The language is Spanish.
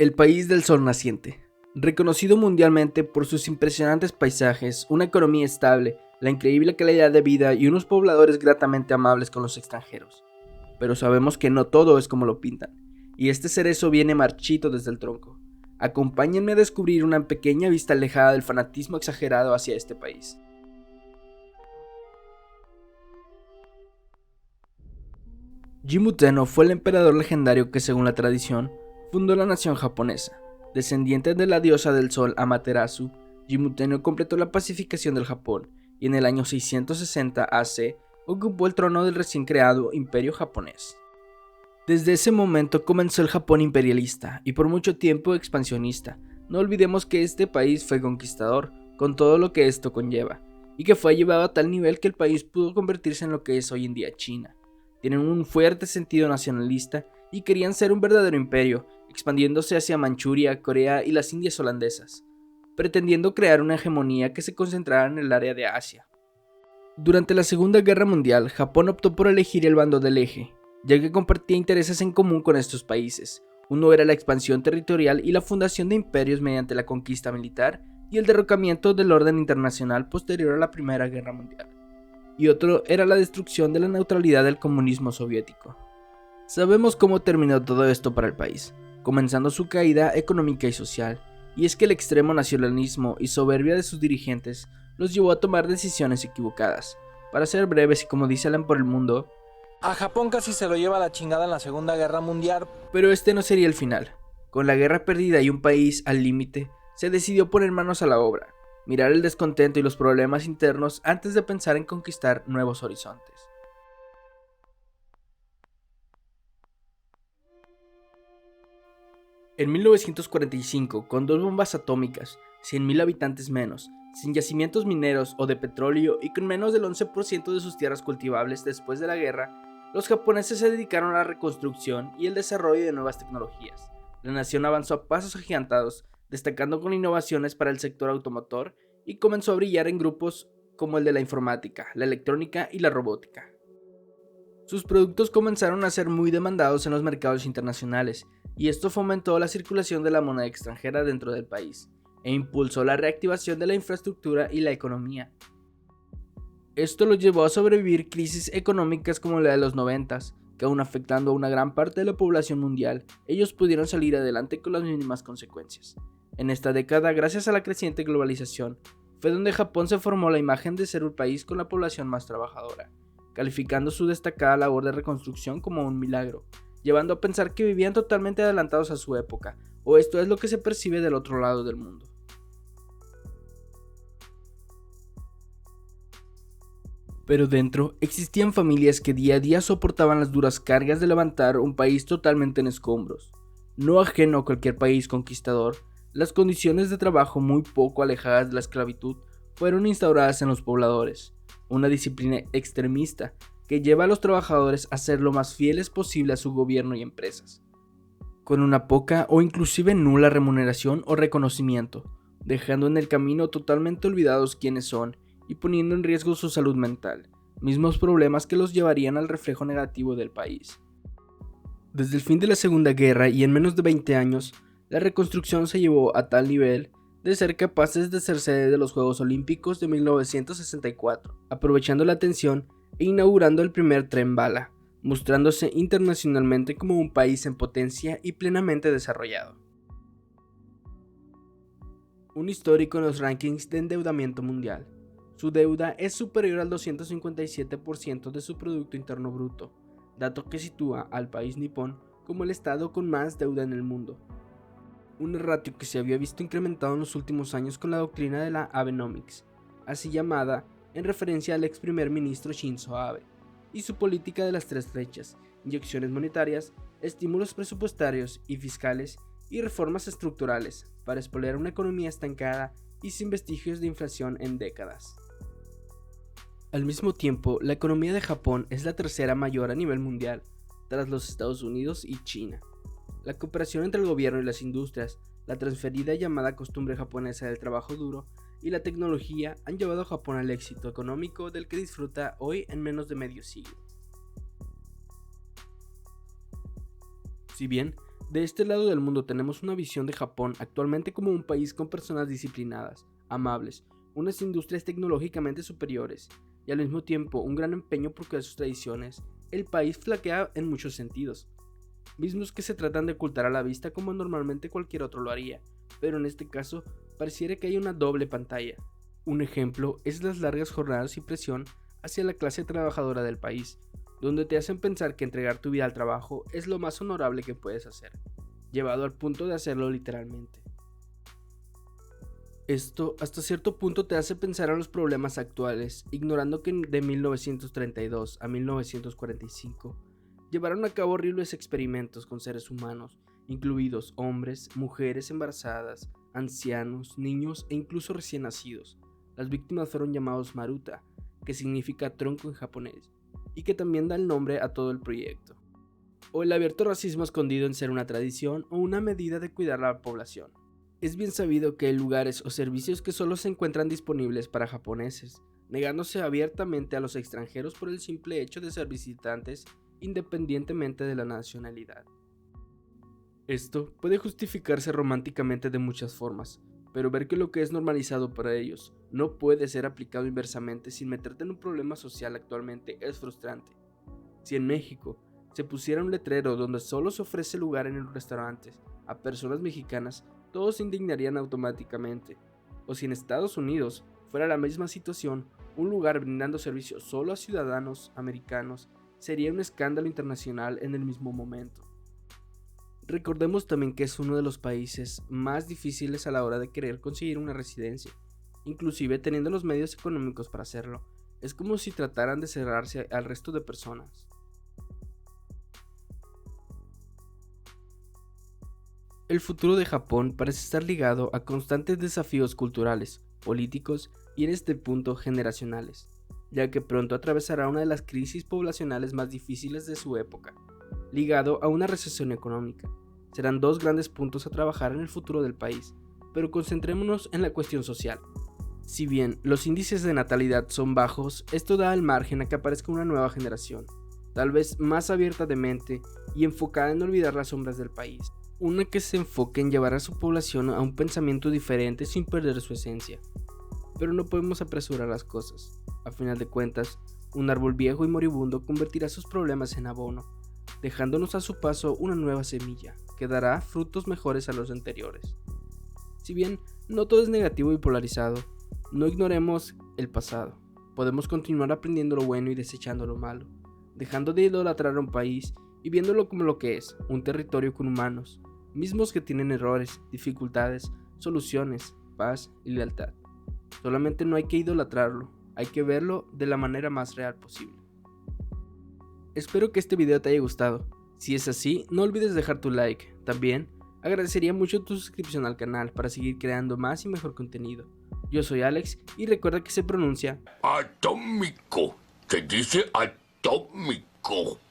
El país del sol naciente. Reconocido mundialmente por sus impresionantes paisajes, una economía estable, la increíble calidad de vida y unos pobladores gratamente amables con los extranjeros. Pero sabemos que no todo es como lo pintan, y este cerezo viene marchito desde el tronco. Acompáñenme a descubrir una pequeña vista alejada del fanatismo exagerado hacia este país. Jimmu Tenno fue el emperador legendario que, según la tradición, fundó la nación japonesa. Descendiente de la diosa del sol Amaterasu, Jimmu Tenno completó la pacificación del Japón y en el año 660 AC ocupó el trono del recién creado Imperio japonés. Desde ese momento comenzó el Japón imperialista y por mucho tiempo expansionista. No olvidemos que este país fue conquistador, con todo lo que esto conlleva, y que fue llevado a tal nivel que el país pudo convertirse en lo que es hoy en día China. Tienen un fuerte sentido nacionalista y querían ser un verdadero imperio, expandiéndose hacia Manchuria, Corea y las Indias holandesas, pretendiendo crear una hegemonía que se concentrara en el área de Asia. Durante la Segunda Guerra Mundial, Japón optó por elegir el bando del eje, ya que compartía intereses en común con estos países. Uno era la expansión territorial y la fundación de imperios mediante la conquista militar y el derrocamiento del orden internacional posterior a la Primera Guerra Mundial. Y otro era la destrucción de la neutralidad del comunismo soviético. Sabemos cómo terminó todo esto para el país, comenzando su caída económica y social, y es que el extremo nacionalismo y soberbia de sus dirigentes los llevó a tomar decisiones equivocadas. Para ser breves y como dice Alan por el mundo, a Japón casi se lo lleva a la chingada en la Segunda Guerra Mundial. Pero este no sería el final. Con la guerra perdida y un país al límite, se decidió poner manos a la obra, mirar el descontento y los problemas internos antes de pensar en conquistar nuevos horizontes. En 1945, con 2 bombas atómicas, 100.000 habitantes menos, sin yacimientos mineros o de petróleo y con menos del 11% de sus tierras cultivables después de la guerra, los japoneses se dedicaron a la reconstrucción y el desarrollo de nuevas tecnologías. La nación avanzó a pasos agigantados, destacando con innovaciones para el sector automotor y comenzó a brillar en grupos como el de la informática, la electrónica y la robótica. Sus productos comenzaron a ser muy demandados en los mercados internacionales y esto fomentó la circulación de la moneda extranjera dentro del país e impulsó la reactivación de la infraestructura y la economía. Esto los llevó a sobrevivir crisis económicas como la de los 90s, que aún afectando a una gran parte de la población mundial, ellos pudieron salir adelante con las mínimas consecuencias. En esta década, gracias a la creciente globalización, fue donde Japón se formó la imagen de ser un país con la población más trabajadora, calificando su destacada labor de reconstrucción como un milagro, llevando a pensar que vivían totalmente adelantados a su época, o esto es lo que se percibe del otro lado del mundo. Pero dentro existían familias que día a día soportaban las duras cargas de levantar un país totalmente en escombros. No ajeno a cualquier país conquistador, las condiciones de trabajo muy poco alejadas de la esclavitud fueron instauradas en los pobladores, una disciplina extremista que lleva a los trabajadores a ser lo más fieles posible a su gobierno y empresas, con una poca o inclusive nula remuneración o reconocimiento, dejando en el camino totalmente olvidados quiénes son y poniendo en riesgo su salud mental, mismos problemas que los llevarían al reflejo negativo del país. Desde el fin de la Segunda Guerra y en menos de 20 años, la reconstrucción se llevó a tal nivel de ser capaces de ser sede de los Juegos Olímpicos de 1964, aprovechando la tensión e inaugurando el primer tren bala, mostrándose internacionalmente como un país en potencia y plenamente desarrollado. Un histórico en los rankings de endeudamiento mundial. Su deuda es superior al 257% de su Producto Interno Bruto, dato que sitúa al país nipón como el estado con más deuda en el mundo. Un ratio que se había visto incrementado en los últimos años con la doctrina de la Abenomics, así llamada en referencia al ex primer ministro Shinzo Abe, y su política de las 3 flechas, inyecciones monetarias, estímulos presupuestarios y fiscales y reformas estructurales para expoliar una economía estancada y sin vestigios de inflación en décadas. Al mismo tiempo, la economía de Japón es la tercera mayor a nivel mundial, tras los Estados Unidos y China. La cooperación entre el gobierno y las industrias, la transferida llamada costumbre japonesa del trabajo duro y la tecnología han llevado a Japón al éxito económico del que disfruta hoy en menos de medio siglo. Si bien De este lado del mundo tenemos una visión de Japón actualmente como un país con personas disciplinadas, amables, unas industrias tecnológicamente superiores y al mismo tiempo un gran empeño por cuidar sus tradiciones. El país flaquea en muchos sentidos, mismos que se tratan de ocultar a la vista como normalmente cualquier otro lo haría, pero en este caso pareciera que hay una doble pantalla. Un ejemplo es las largas jornadas y presión hacia la clase trabajadora del país, donde te hacen pensar que entregar tu vida al trabajo es lo más honorable que puedes hacer, llevado al punto de hacerlo literalmente. Esto hasta cierto punto te hace pensar en los problemas actuales, ignorando que de 1932 a 1945 llevaron a cabo horribles experimentos con seres humanos, incluidos hombres, mujeres embarazadas, ancianos, niños e incluso recién nacidos. Las víctimas fueron llamados Maruta, que significa tronco en japonés, y que también da el nombre a todo el proyecto. O el abierto racismo escondido en ser una tradición o una medida de cuidar a la población. Es bien sabido que hay lugares o servicios que solo se encuentran disponibles para japoneses, negándose abiertamente a los extranjeros por el simple hecho de ser visitantes independientemente de la nacionalidad. Esto puede justificarse románticamente de muchas formas, pero ver que lo que es normalizado para ellos no puede ser aplicado inversamente sin meterte en un problema social actualmente es frustrante. Si en México se pusiera un letrero donde solo se ofrece lugar en los restaurantes a personas mexicanas, todos se indignarían automáticamente. O si en Estados Unidos fuera la misma situación, un lugar brindando servicios solo a ciudadanos americanos, sería un escándalo internacional en el mismo momento. Recordemos también que es uno de los países más difíciles a la hora de querer conseguir una residencia, inclusive teniendo los medios económicos para hacerlo. Es como si trataran de cerrarse al resto de personas. El futuro de Japón parece estar ligado a constantes desafíos culturales, políticos y en este punto generacionales, ya que pronto atravesará una de las crisis poblacionales más difíciles de su época, ligado a una recesión económica. Serán dos grandes puntos a trabajar en el futuro del país, pero concentrémonos en la cuestión social. Si bien los índices de natalidad son bajos, esto da el margen a que aparezca una nueva generación, tal vez más abierta de mente y enfocada en olvidar las sombras del país. Una que se enfoque en llevar a su población a un pensamiento diferente sin perder su esencia. Pero no podemos apresurar las cosas. A final de cuentas, un árbol viejo y moribundo convertirá sus problemas en abono, dejándonos a su paso una nueva semilla, que dará frutos mejores a los anteriores. Si bien no todo es negativo y polarizado, no ignoremos el pasado. Podemos continuar aprendiendo lo bueno y desechando lo malo, dejando de idolatrar a un país y viéndolo como lo que es, un territorio con humanos, mismos que tienen errores, dificultades, soluciones, paz y lealtad. Solamente no hay que idolatrarlo, hay que verlo de la manera más real posible. Espero que este video te haya gustado. Si es así, no olvides dejar tu like. También agradecería mucho tu suscripción al canal para seguir creando más y mejor contenido. Yo soy Alex y recuerda que se pronuncia atómico. Se dice atómico.